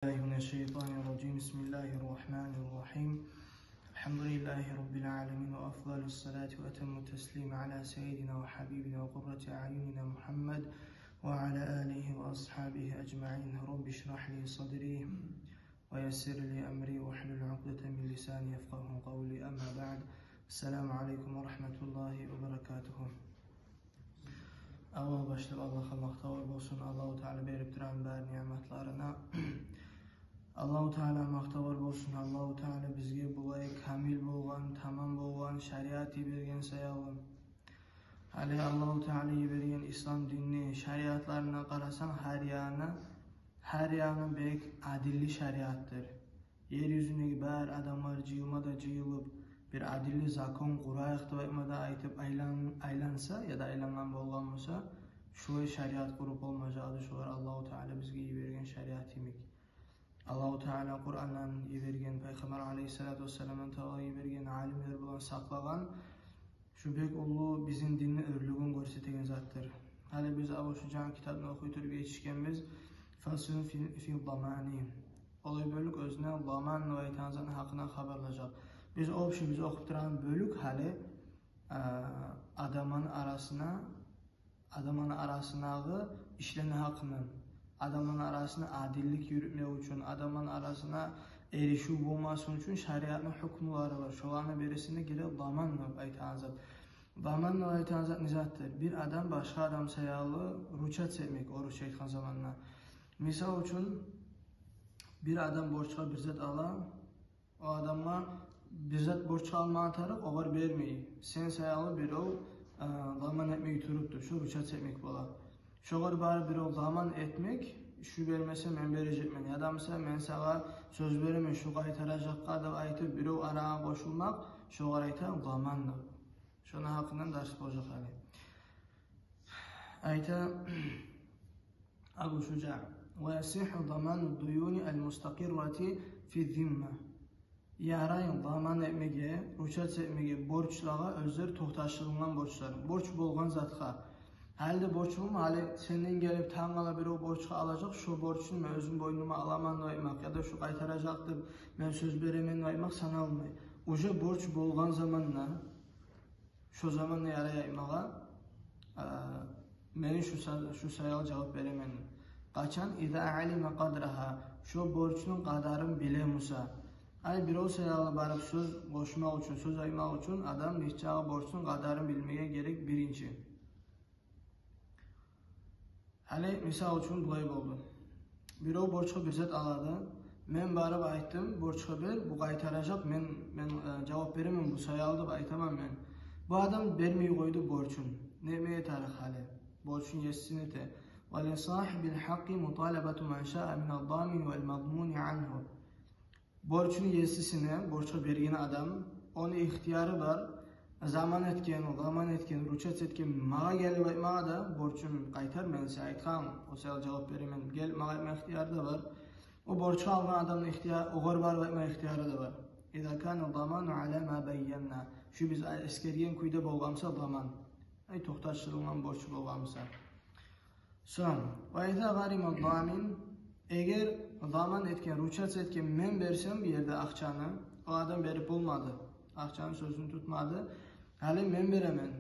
من الشيطان الرجيم. بسم الله الرحمن الرحيم. الحمد لله رب العالمين، وأفضل الصلاة وأتم التسليم على سيدنا وحبيبنا وقرة أعيننا محمد وعلى آله وأصحابه أجمعين. رب اشرح لي صدري ويسر لي أمري واحلل عقدة من لساني يفقه قولي. أما بعد، السلام عليكم ورحمة الله وبركاته. Avval başlab Allah'a maqtavar bolsun. Allahu Teala berip duran bär nimetlerine Allahu Teala maqtavar bolsun. Allahu Teala bizge bulay kamil bolgan, tamam bolgan şeriatı bergen sayalım. Hali Allahu Teala'yı bergen İslam dinini, şeriatlarına qarasan her yanı bek adilli şeriattır. Yeryüzündeki bär adamlar jıyılmada jıyılıp bir adilli zakon qurayıq da aytıp aylansa ya da aylangan bolgan bolsa, şuy şeriat kurup olmajadı. Şular Allahu Teala bizge iyi bergen şeriat imek. Allahu Teala Kur'an'dan iyi bergen, Peygamber Aleyhissalatu vesselam'ın Teala iyi bergen, alimler bulan saklagan, şu bek ulu bizim dinni örlüğün görsetegen zattır. Hali biz şu can kitabını okuyup geçişkenmiz, Fasun fi damani. Olay bölük özüne daman ve aytanzan hakkına haberlajak. Biz biz okup duran bölük hali adamın arasınağı işlene hakkının, adamın arasına adillik yürütmek için, adamın arasına erişu bulması için şeriatın hükümleri var. Şolarına birisine göre damanla aytanzat. Damanla aytanzat nizattır. Bir adam başka adam sayalı ruçat etmek oruç şeytan zamanına. Misal için bir adam borçla bir zat ala, o adama bir zat borç alma taraf oğar vermeyi. Sen sayalı bir o daman etmeyi turuptur. Şu ruçat etmek bola. Şoğar bari bir o daman etmek, şu vermese men verecekmen. Ya da mesela men sana söz veremem, şu qaytaracakka da aytıp bir o arağa koşulmak, şoğar ayta damanla. Şuna hakkından ders olacak hali. Ayta Abu Şuca ve yasihu damanu duyuni el-mustakirrati fi zimma. Yarayın daman etmege, ruçat etmege borçlara özler tohtaşılığından borçlar. Borç bolgan zatqa. Halde borç olma, hali senden gelip tangala bir o borçka alacak, şu borçunu ben özüm boynuma alaman aymak ya da şu qaytaracaktır, ben söz beremen aymak sana almay. Uca borç bolgan zamanla, şu zamanla yarayaymağa, beni şu sayal cevap beremen. Kaçan, İza alime qadraha, şu borçunun qadarın bile musa. Ay bir o sayalı barıp söz koşmak için, söz aymak için adam nişçağı borçunun qadarın bilmeye gerek birinci. Hali misal için bulay oldu. Bir o borçka bir zat aladı. Men barıp ayttım, borçka bir, bu qaytaracak, men cevap veremem, bu sayaldı, aytamam men. Bu adam vermeyi koydu borçun. Nemeye tarih hali. Borçun yesini de. وَلِصَاحِبِ الْحَقِّ مُطَالَبَةُ مَنْ شَاءَ مِنَ الضَّامِنِ وَالْمَضْمُونِ عَنْهُ. Borçun yesisine, borçka bergen adam, onu ihtiyarı var. Zaman etken, ruçat etken, mağa gelip aymağa da borçum qaytar, men size aytkan, o sayal cevap veremen, gel mağa ayma ihtiyarı da var. O borçu algan adamın ihtiyarı, oğar var ayma ihtiyarı da var. İza kana damanu ala ma bayyana. Şu biz eskeriyen kuyda bolgamsa daman. Ay tohtaşılığından borçlu bolgamsa. Son. Ve iza garima damin. Eğer daman etken, ruçat etken men versem bir yerde akçanı, o adam verip olmadı. Akçanın sözünü tutmadı. Hali men veremen.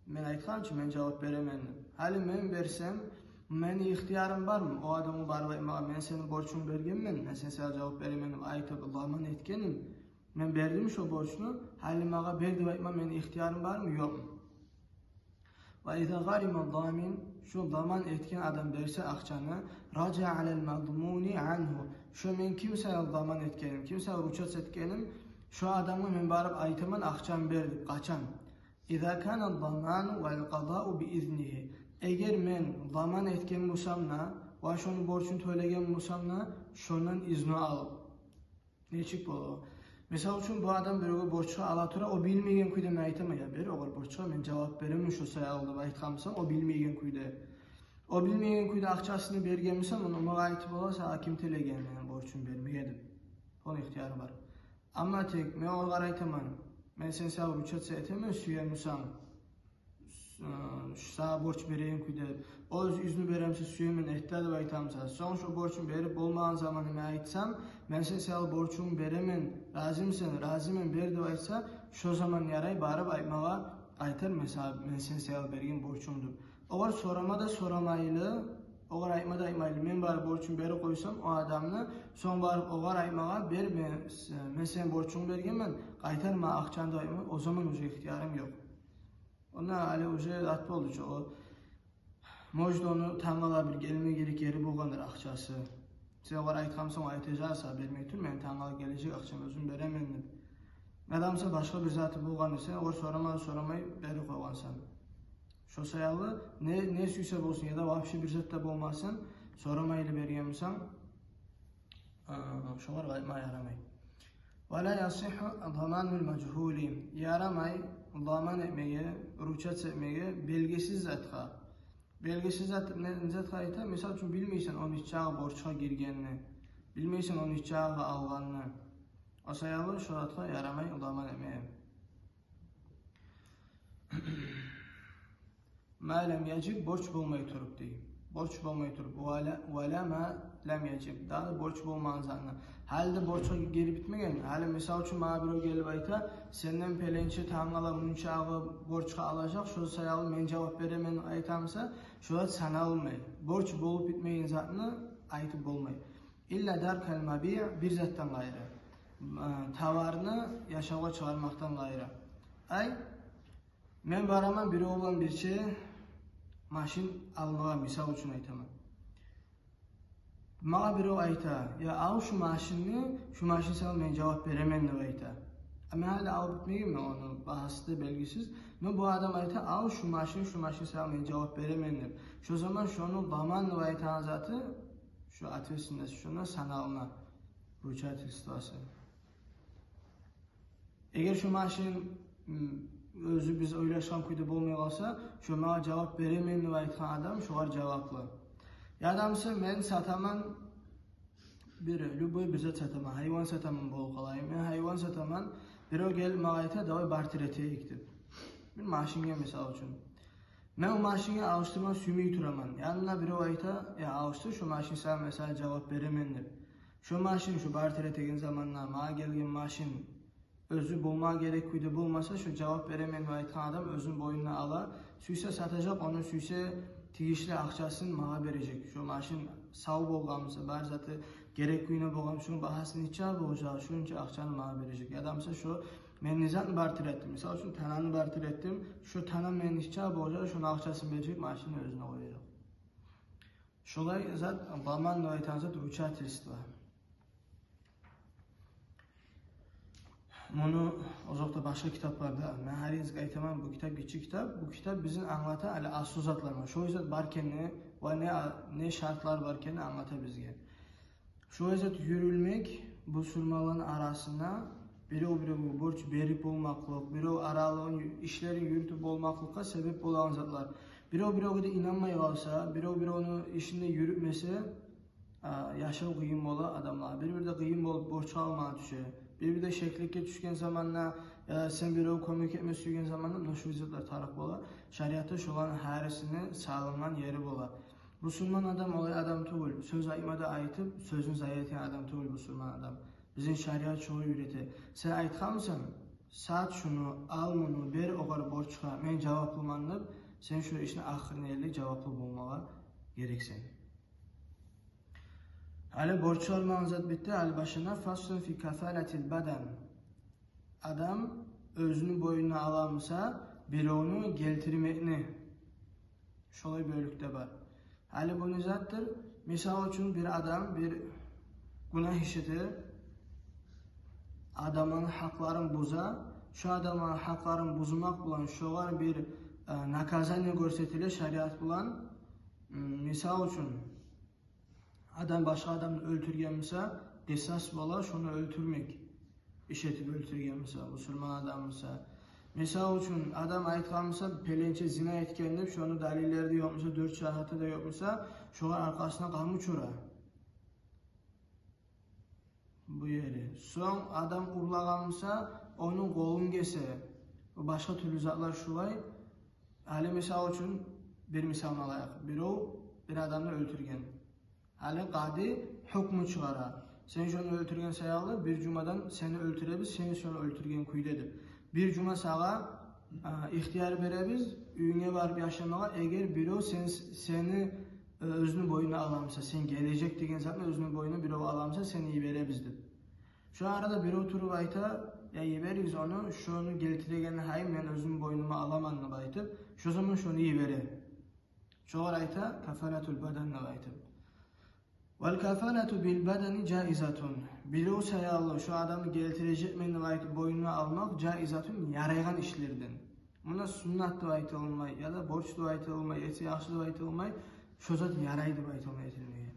Men aytkan ki men cevap veremen. Hali men versem, meni ihtiyarım var mı? O adamı barbayma, men senin borçunu bergenmen, men sana cevap veremenim, aytıp daman etkenim. Men berdim şu borçunu, hali mağa berdi bayma, men ihtiyarım var mı? Yok. Ve iza garima damin, şu daman etken adam verse akçanı, raca alel madmuni anhu. Şu men kimseye daman etkenim, kimseye ruçat etkenim, şu adamı men barıp aytaman akçan berdi, kaçan. İza kana damanu vel qada'u bi iznihi. Eğer men daman etken musamna, ve şunu borçunu töylegen musamna, şundan izni alıp. Neçik bu? Mesela için bu adam bir borçlu alatura, o bilmeyen kuyda men aytamaya beri, o borçlu men cevap veremem şu sayaldı, aytkamsam, o bilmeyen kuyda. O bilmeyen kuyda akçasını bergenmisam, onu mağa aytıp olasa, hakim telegen men borçunu vermeyedim. Onun ihtiyarı var. Ama tek, men oğar aytaman, men sen sağ ruçat etemem, süyemusam, sana borç vereyim ki de, o yüzünü veremse süyemin ehtiyadı ve aytamsa, son şu borçun verip olmayan zamanı me aytsam, ben sen sağ borçumu veremin, razımın verdi ve aytsa, şu zaman yaray barıp aytmağa aytar mesela ben sen sağ vergin borçumdur. Oğar soramada soramaylı, oğar aytmada aytmaylı, men barıp borçumu beri koysam o adamını, son barıp oğar aytmağa ber ben sen borçumu vergin ben, aytar ma akçandı aytma, o zaman ucu ihtiyarım yok. Ona ali ucu atma olucu o. Mojda onu tanıla bir gelme gerek yeri bulgandır akçası. Size oğar aytkamsan aytacağsa vermektir, men tanıla gelecek akçam özüm veremendim. Adamsa başka bir zatı bulgan ise, oğar soramay beri koygansan. Şu sayalı ne süyse bolsun ya da vahşi bir zat da bolmasın, soramaylı bergenmisan, şolar gayma yaramay. وَلَا يَصِحُ ضَمَانُ الْمَجْهُولِ yaramay, zaman etmeye, ruçat etmeye, belgesiz zatqa. Belgesiz zatqa ayta, misal üçün bilmeysen onun içağı borçqa girgenini, bilmeysen onun içağı alganını. O sayalı şu zatqa yaramay, zaman etmeye. Ma'lem yecib borç bulmayı turup deyim. Borç bulmayı turup. Vela ma lem yecib. Daha borç bulmağın zanna. Halde borça geri bitmegen. Hali misal üçün bana bir o gelip ayta, senden pelençe tanğala münçağı borçqa alacak. Şu sayalı men cevap veremen aytamsa, şu da sana almay. Borç bolup bitmeyin zatını aytıp bolmay. İlla dar kalmabi bir zattan gayrı. Tavarını yaşağa çıkarmaktan gayrı. Ay, men baraman biri olan bir şey, maşin almağa misal üçün aytaman. Mağa biri o ayta, ya al şu maşin sana men cevap veremen ne ayta. Ama hala al bitmeyeyim mi onu, bahası da belgisiz. Men bu adam ayta, al şu maşin sana men cevap veremen ne. Şu zaman şunu zaman ne aytan zatı, şu atvesindes şuna sana alına, ruçat istiası. Eğer şu maşin özü biz oylaşan kuyda bolmay qalsa, şu mağa cevap veremen ne aytkan adam, şuar cevaplı. Yadamsa men sataman lüboy bir zat sataman, hayvan sataman bol qalayım. Men hayvan sataman, bir o gel mağayta davay bartirete ektip. Bir maşinge misal üçün. Men o maşinge alıştırman sümüyü turaman. Yanına bir o ayta, ya alıştır şu maşin sana mesela cevap veremendir. Şu maşin şu bartireteegen zamanla mağa gelgen maşin özü bulma gerek kuydu bulmasa şu cevap veremen ve aytkan adam özün boyununa ala. Süyse satacak, onun süyse tigişli akçasını mağa verecek. Şu maşin sağ bolgamsa, bar zatı gerek kuyuna bolgam, şunun bahasını içer bolacak, şunun akçanı mağa verecek. Adamsa şu men nizatını bartir ettim. Misal şu tananı bartir ettim, şu tanan men içer bolacak, şunun akçasını verecek, maşinin özüne koyacak. Şolay zat, zaman aytan zat ruçat istiyor. Bunu uzakta başka kitaplarda, ben her yazık aytamam bu kitap geçici kitap. Bu kitap bizim anlata ali asıl zatlarına. Şu yüzden barken ve ne şartlar barken anlata bizge. Şu yüzden yürülmek bu sürmaların arasında biri bu borç berip olmaklık, biri o aralığın işlerin yürütüp olmaklıkka sebep olan zatlar. Biri o da inanmay kalsa, biri onu işinde yürütmese yaşam kıyım ola adamlar. Bir de kıyım olup borç almaya düşüyor. Bir de şeklikке düşken zamanla sen bir o komik etme süygen zamanla şu yüzden taraf bola. Şariatta şu olan haresini sağlanan yeri bola. Müslüman adam olay adam tuğul. Söz aymada aytıp sözün zayi adam tuğul Müslüman adam. Bizim şariat çoğu üreti. Sen aytkamsan saat şunu al bunu ber o kadar borçka men cevaplımanlıp sen şu işine ahırın eli cevaplı bulmağa gereksen. Ali borcu almağın zat bitti, ali başına faslun fi kafaletil badan. Adam özünü boyuna alamsa bir onu geltirmekni. Şolay bölükte var. Ali bunu zattır. Misal için bir adam bir günah işitir. Adamın haklarını buza. Şu adamın haklarını buzmak bulan şoğar bir nakazanı görsetilir şariat bulan. Misal için adam başka adamı öldürgenmişse kısas bola şunu öldürmek. İşetip öldürgenmişse, Müslüman adammışsa. Misal için adam aytkanmışsa pelençe zina etkendir, şunu dalilleri de yokmuşsa, 4 şahati de yokmuşsa, şoğar arkasına kalmış ora. Bu yeri. Son adam urlaganmışsa, onun kolun gese, başka türlü zatlar şulay, Hali misal üçün bir misal alayıq. Bir adamı öldürgen. Hali qadi hükmü çıxara. Sen şunu öldürgen sayaqlı, bir cumadan seni öldürebiz, seni şunu öldürgen kuydedir. Bir cuma sağa ihtiyar verebiz, üyüne varıp yaşamağa, eğer biri seni özünün boyuna alamsa, sen gelecek degen zatla özünün boyuna biri alamsa, seni iyi verebizdir. Şu arada biri oturup ayta, ya iyi veririz onu, şunu geltiregen hayır, ben özümün boynuma alamanını baytıp, şu zaman şunu iyi verir. Çoğur ayta, kafalatul badanla baytıp. Vel kafalatu bil badani caizatun. Biri o sayallı, şu adamı geltirecek meni baytıp boynuna almak caizatun, yaraygan işlerden. Buna sünnet de baytı olmay, ya da borç da baytı olmay, eti yaxşı da baytı olmay, şu zat yaraydı baytı olmay etilmeye.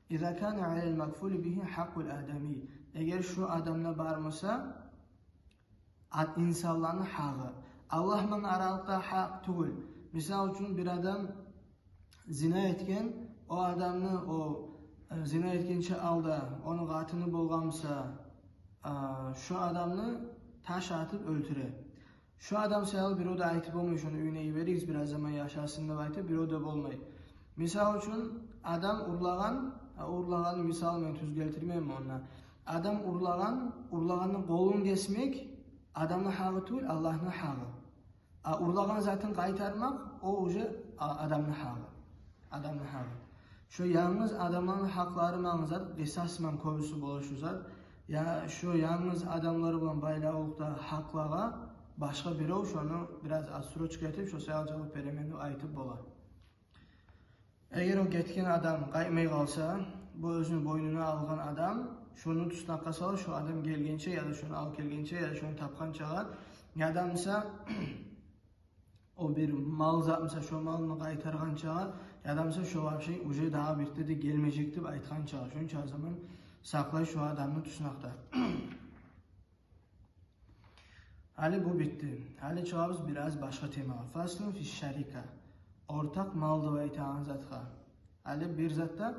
İza kana alel makful bihi haqqul adami. Eğer şu adamla barmasa, insanların hağı. Allah'ın aralıkta haq tugul. Misal üçün bir adam zina etken, o adamı zina etkençe alda, onun qatını bolğamsa, şu adamı taş atıp öldüre. Şu adam sayılı bir o da aytıp olmuyor, şunu üyneyi veririz biraz zaman yaşasında baytıp bir o da bolmay. Misal üçün adam urlağan misal ben tüz geltirmeyim ona. Adam urlağanın qolunu kesmek, adamın hağı değil, Allah'ın hağı. Urlağan zaten qaytarmak, o uca adamın hağı. Şu yalnız adamların hakları mağazat, qisasman kovusu bolaşuzar. Ya şu yalnız adamları bulan baylağılıqda haqlağa, başka biri o, şunu biraz asroçka etip, şu sayal cevap veremeni aytıp bolar. Eğer o getken adam qaymay qalsa, bu özünün boynuna alğan adam, şunu tustaqqa salır, şu adam gelgençe ya da şunu al kelgençe ya da şunu tapqan çağır. Ya adamsa o bir mal zatmasa şu malını qaytarğan çağır. Ya adamsa şu vapşey uca daha birde de gelmeyecekti aytğan çağır. Şunca zaman saklay şu adamın tusnaqda. Hali bu bitti. Hali çoğabız biraz başka tema. Faslun fi şarika. Ortak maldı ve itağın zatqa. Hali bir zatta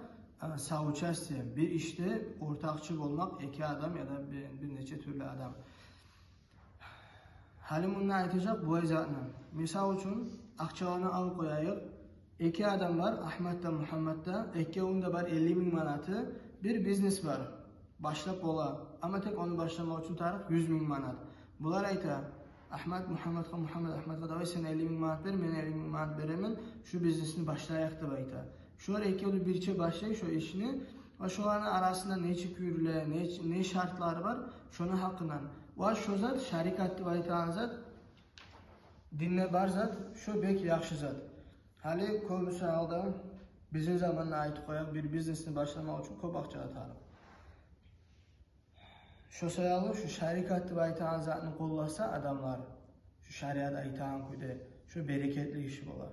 sauçasiya, bir işte ortakçı olmak iki adam ya da bir neçe türlü adam. Hali bundan aytacaq bu zatla. Misal üçün akçalarını al koyayıq. İki adam var, Ahmet'da, Muhammed'da. İkisinde var 50.000 manatı. Bir biznes var. Başlap ola. Ama tek onu başlamak için tarif 100.000 manat. Bunlar ayta. Ahmet, Ahmet'e davay sen 50.000 manat ver, ben 50.000 manat veremin. Şu biznesini başlayak da bayta. Şöyle iki yolu birçe başlayın şu işini. Ve şuların arasında ne çıkıyorlar, ne şartlar var, şunu hakkından. Ve şu zat, şarikatlı baytağın zat, dinle bar zat, şu bek yaxşı zat. Hali ko'bisi alda bizim zamanına ait koyak bir biznesini başlamak için ko'p akça atarım. Şu sayalı şu şarikatlı baytağın zatını qo'llasa adamlar, şu şariat aytağın kuyda, şu bereketli işi bolar.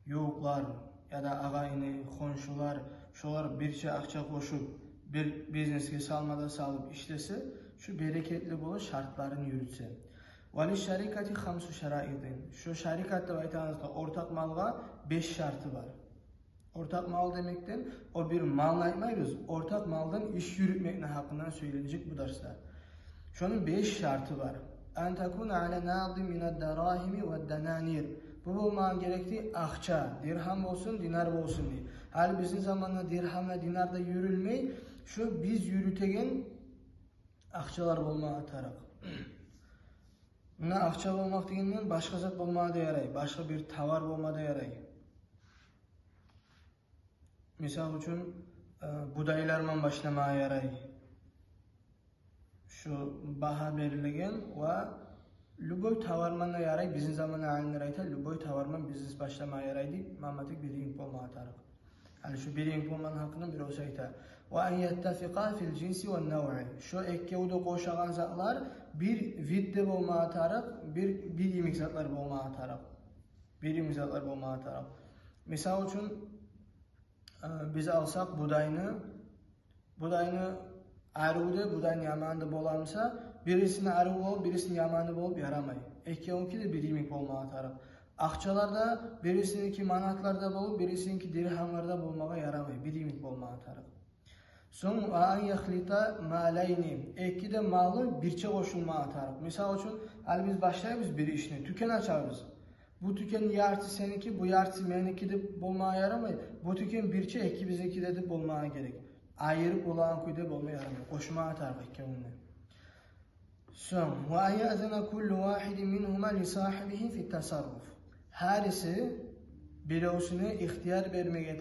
Yo'qlar ya da ağayını, xonşular, şular birçe akça qo'shib bir biznesga salmada salıp işlese, şu bereketli bolar şartlarını yürütse. Vali şarikati xamsu şaraidin. Şu şarikatda aytağınızda ortak malga 5 şartı var. Ortak mal demekten o bir mal aytmayız. Ortak maldan iş yürütmekle hakkından söylenecek bu derste. Şunun 5 şartı var. En takun ala nadi minad darahimi ve dananir. Bu olmağa gerektiği akça, dirham olsun, dinar olsun diye. Hali bizim zamanında dirham ve dinarda yürülmeyi, şu biz yürütegen akçalar olmağa taraf. Buna akça olmak degenden başka zat olmağa da yaray, başka bir tavar olmağa da yaray. Misal üçün budaylarman başlamaya yaray. Şu baha verilgen ve lüboy tavarmanla yaray, bizim zamanı haline ayta, lüboy tavarman biznes başlamaya yaray deyip, mamatik bir ring olmağa taraf. Yani şu bir ring olmanın hakkında bir olsa ayta. Ve en yettafiqa fil cinsi ve nev'i. Şu ekkevde koşağın zatlar bir vidde olmağa taraf, bir yemek zatlar olmağa taraf. Misal üçün biz alsak budayını arıqda, budayın yamanında bolamsa, birisini arıq olup, birisini yamanında olup yaramay. Ekkevunki de bir yemek olmağa taraf. Akçalarda birisininki manatlarda bolup, birisininki dirhamlarda bolmağa yaramay. Bir yemek olmağa taraf. Son an yaxlita malayni. İki de malı birçe qoşulmağa taraf. Misal üçün biz başlayırız bir işini, tüken açarız. Bu bu tükenin yarısı seninki, bu yarısı meniki de bulmaya yaramay. Bu tüken birçe iki bizinki de bulmaya gerek. Ayırıp olan kuyda bulmaya yaramay. Koşma atar ki onunla. Son. Ve ayazana kullu vahidin minhuma li sahibihi fi tasarruf. Herisi birisine ihtiyar vermeye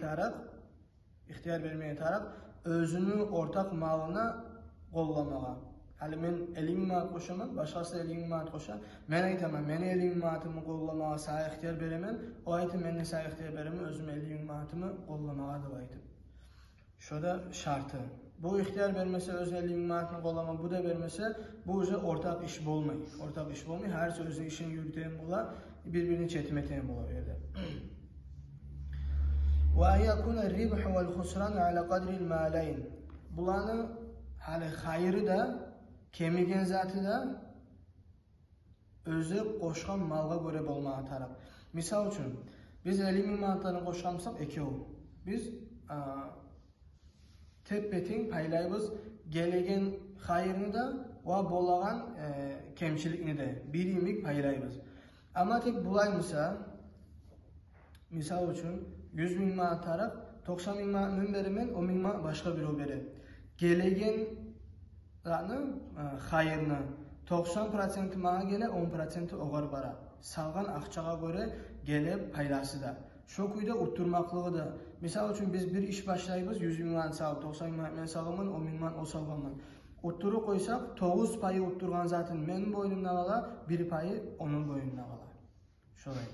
taraf, özünü ortak malına qollamağa. Hali men 50 manat qoşaman, başqası 50 manat qoşar. Men aytaman, men 50 manatımı qollamağa sana ihtiyar beremen, o aytı men sana ihtiyar beremen, özüm 50 manatımı qollamağa dep aytım. Şoda şartı. Bu ihtiyar vermese öz 50 manatını qollama, bu da vermese bu özü ortak iş bolmay. Ortak iş bolmay, herisi özü işini yürüten bola, birbirini çetmeten bola yerde. Ve yakun er-ribh ve'l-husran ala qadri'l malayn. Bulanı hali hayrı da kemigen zatı da özü qoşqan malga göre bolmağa taraf. Misal üçün biz 50 manatlarını qoşqamsaq ekeu. Biz tep-teting paylayız gelegen hayrını da ve bolagan kemçilikni de birimlik paylayız. Ama tek bulaymasa misal üçün 100 bin manat taraf 90 bin manat men berimen 10 bin manat başka biri beri. Gelegen hayrını 90% mağa gele 10% oğar bara. Salgan akçağa göre gele paylası da. Şu kuyda utturmaklığı da. Misal üçün biz bir iş başlayız 100 bin manat salıb 90 bin manat men salgamın 10 bin manat o salgamın. Utturu koysak 9 payı utturgan zatın men boynumda kala 1 payı onun boynumda kala. Şolay.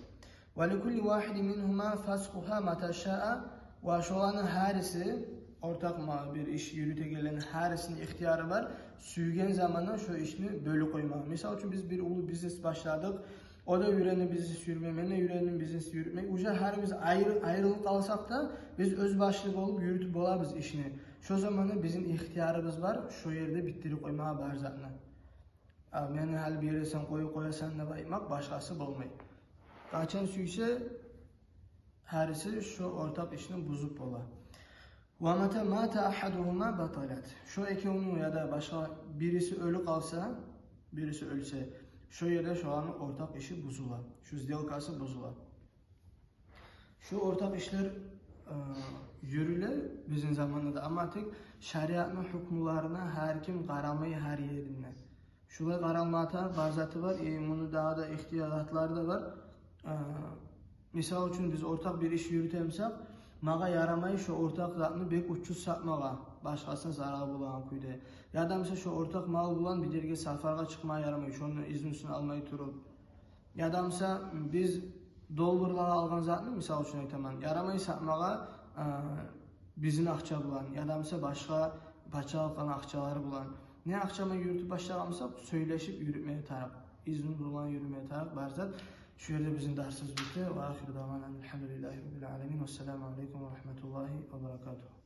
وَلِكُلِّ وَاحِدٍ مِنْهُمَا فَسْقُهَا مَتَى شَاءَ ve şu an herisi ortak bir iş yürüte gelen herisinin ihtiyarı var. Süygen zamanla şu işini bölü koymak. Misal için biz bir ulu biznes başladık. O da yüreğini biznes yürümek, ben de yüreğinin biznes yürütmek. Uca her biz ayrılık kalsak da biz öz başlık olup yürütüp olabız işini. Şu zamanla bizim ihtiyarımız var. Şu yerde bittirip koymaya var zaten. Yani hal bir yere sen koyasan da baymak başkası bulmayı. Kaçan suyse herisi şu ortak işini bozup ola. وَمَتَ مَاتَ أَحَدُهُمَا بَطَلَتْ. Şu ekonu ya da başka birisi ölü kalsa, birisi ölse, şu yerde şu an ortak işi bozula. Şu сделкасы bozula. Şu ortak işler yürüler bizim zamanında ama tek şeriatın hükümlerine her kim qaramayı her yerine. Şulay qaranmata barzatı var, bunu daha da ihtiyatları da var. Misal üçün biz ortak bir iş yürütemsek, mağa yaramayı şu ortak zatını bek uçsuz satmağa, başkasına zarar bulan kuyda. Ya da mesela şu ortak mal bulan bir derge safarga çıkmaya yaramayı, şunun iznini almayı turup. Ya da mesela biz dolburlara algan zatını misal üçün aytaman, yaramayı satmağa bizim akça bulan. Ya da mesela başka paça algan akçaları bulan. Ne akçama yürütüp başlamışsak söyleşip yürütmeye taraf. İzni bulan yürümeye taraf barzat. Şu yerde bizim dersimiz bitti. Ve ahiru davanan elhamdülillahi rabbil alemin. Vesselamu aleyküm ve rahmetullahi ve berekatuhu.